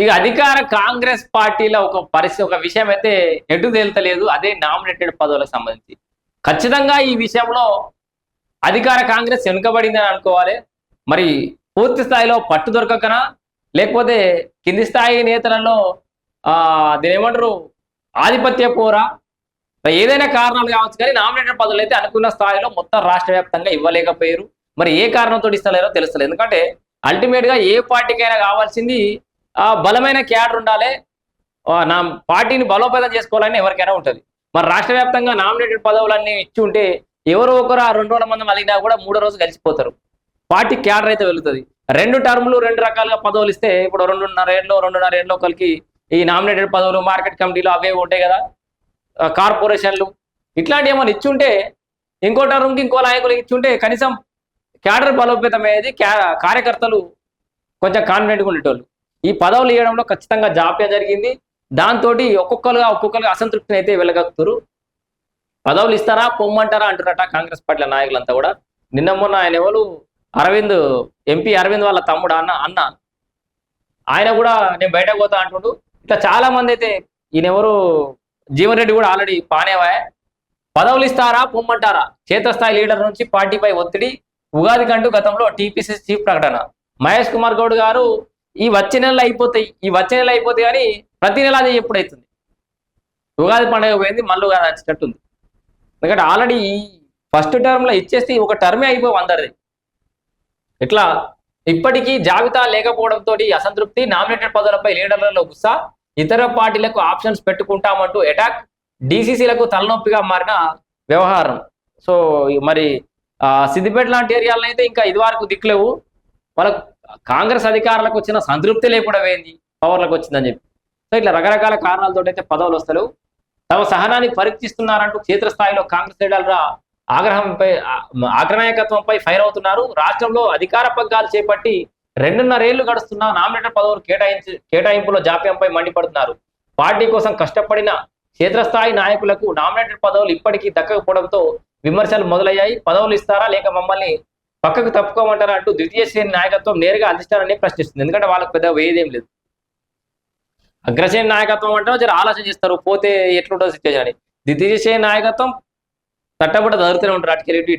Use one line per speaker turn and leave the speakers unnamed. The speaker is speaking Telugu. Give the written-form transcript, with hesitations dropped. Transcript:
ఇక అధికార కాంగ్రెస్ పార్టీలో ఒక విషయం అయితే ఎటు తేల్తలేదు. అదే నామినేటెడ్ పదవులకు సంబంధించి. ఖచ్చితంగా ఈ విషయంలో అధికార కాంగ్రెస్ వెనుకబడిందని అనుకోవాలి. మరి పూర్తి స్థాయిలో పట్టు దొరకకనా, లేకపోతే కింది స్థాయి నేతలలో దీనేమంటారు ఆధిపత్య పోరా, ఏదైనా కారణాలు కావచ్చు కానీ నామినేటెడ్ పదవులు అయితే అనుకున్న స్థాయిలో మొత్తం రాష్ట్ర వ్యాప్తంగా ఇవ్వలేకపోయారు. మరి ఏ కారణంతో ఇస్తలేరో తెలుస్తలేదు. ఎందుకంటే అల్టిమేట్ గా ఏ పార్టీకైనా కావాల్సింది బలమైన క్యాడర్ ఉండాలి, నా పార్టీని బలోపేతం చేసుకోవాలని ఎవరికైనా ఉంటుంది. మరి రాష్ట్ర వ్యాప్తంగా నామినేటెడ్ పదవులన్నీ ఇచ్చి ఉంటే ఎవరో ఒకరు ఆ 200 మంది మలిగినా కూడా 3వ రోజు కలిసిపోతారు. పార్టీ క్యాడర్ అయితే వెళుతుంది. 2 టర్ములు 2 రకాలుగా పదవులు ఇస్తే ఇప్పుడు 2.5 ఏళ్ళలో ఒకరికి ఈ నామినేటెడ్ పదవులు, మార్కెట్ కమిటీలు అవే ఉంటాయి కదా, కార్పొరేషన్లు ఇట్లాంటి ఏమైనా ఇచ్చుంటే, ఇంకో టర్మ్కి ఇంకో నాయకులు ఇచ్చుంటే కనీసం క్యాడర్ బలోపేతమయ్యేది, కార్యకర్తలు కొంచెం కాన్ఫిడెంట్గా ఉండేటోళ్ళు. ఈ పదవులు ఇవ్వడంలో ఖచ్చితంగా జాప్యం జరిగింది. దాంతో ఒక్కొక్కరుగా అసంతృప్తిని అయితే వెళ్ళగలుగుతారు. పదవులు ఇస్తారా పొమ్మంటారా అంటున్నట కాంగ్రెస్ పార్టీల నాయకులంతా కూడా. నిన్న మొన్న ఆయన ఎవరు ఎంపీ అరవింద్ వాళ్ళ తమ్ముడు అన్న ఆయన కూడా నేను బయటకు పోతా అంటుండు. ఇట్లా చాలా మంది అయితే ఈయనెవరు జీవన్ రెడ్డి కూడా ఆల్రెడీ పానేవా, పదవులు ఇస్తారా పొమ్మంటారా, క్షేత్రస్థాయి లీడర్ నుంచి పార్టీపై ఒత్తిడి, ఉగాది కంటూ గతంలో టీపీసీసీ చీఫ్ ప్రకటన. మహేష్ కుమార్ గౌడ్ గారు ఈ వచ్చే నెలలు అయిపోతాయి కానీ ప్రతి నెల అది ఎప్పుడైతుంది, ఉగాది పండుగ పోయింది మళ్ళీ ఉగాది వచ్చేటట్టుంది. ఎందుకంటే ఆల్రెడీ ఫస్ట్ టర్మ్లో ఇచ్చేస్తే ఒక టర్మే అయిపోయి అందరిది. ఇట్లా ఇప్పటికీ జాబితా లేకపోవడంతో అసంతృప్తి, నామినేటెడ్ పదవులపై లీడర్లలో గుస్సా, ఇతర పార్టీలకు ఆప్షన్స్ పెట్టుకుంటామంటూ అటాక్, డీసీసీలకు తలనొప్పిగా మారిన వ్యవహారం. సో మరి సిద్దిపేట లాంటి ఏరియాలను అయితే ఇంకా ఇది వరకు దిక్కులేవు. వాళ్ళకు కాంగ్రెస్ అధికారులకు వచ్చిన సంతృప్తి లేకుండా పోయింది పవర్లకు వచ్చిందని చెప్పి. సో ఇట్లా రకరకాల కారణాలతో అయితే పదవులు వస్తలేవు. తమ సహనాన్ని పరీక్షిస్తున్నారంటూ క్షేత్రస్థాయిలో కాంగ్రెస్ లీడర్ల అగ్రనాయకత్వంపై ఫైర్ అవుతున్నారు. రాష్ట్రంలో అధికార పగ్గాలు చేపట్టి 2.5 ఏళ్లు గడుస్తున్న నామినేటెడ్ పదవులు కేటాయింపులో జాప్యంపై మండిపడుతున్నారు. పార్టీ కోసం కష్టపడిన క్షేత్రస్థాయి నాయకులకు నామినేటెడ్ పదవులు ఇప్పటికీ దక్కకపోవడంతో విమర్శలు మొదలయ్యాయి. పదవులు ఇస్తారా లేక మమ్మల్ని పక్కకు తప్పుకోమంటారా అంటూ ద్వితీయ శ్రేణి నాయకత్వం నేరుగా అధిష్టానాన్ని ప్రశ్నిస్తుంది. ఎందుకంటే వాళ్ళకి పెద్ద వేదేం లేదు. అగ్రశ్రేణి నాయకత్వం అంటే జర ఆలోచన చేస్తారు, పోతే ఎట్లుంటుందో సిచ్యువేషన్ అని. ద్వితీయ శ్రేణి నాయకత్వం తట్టబట్ట జరుగుతూనే ఉంటారు అటుకెళ్ళి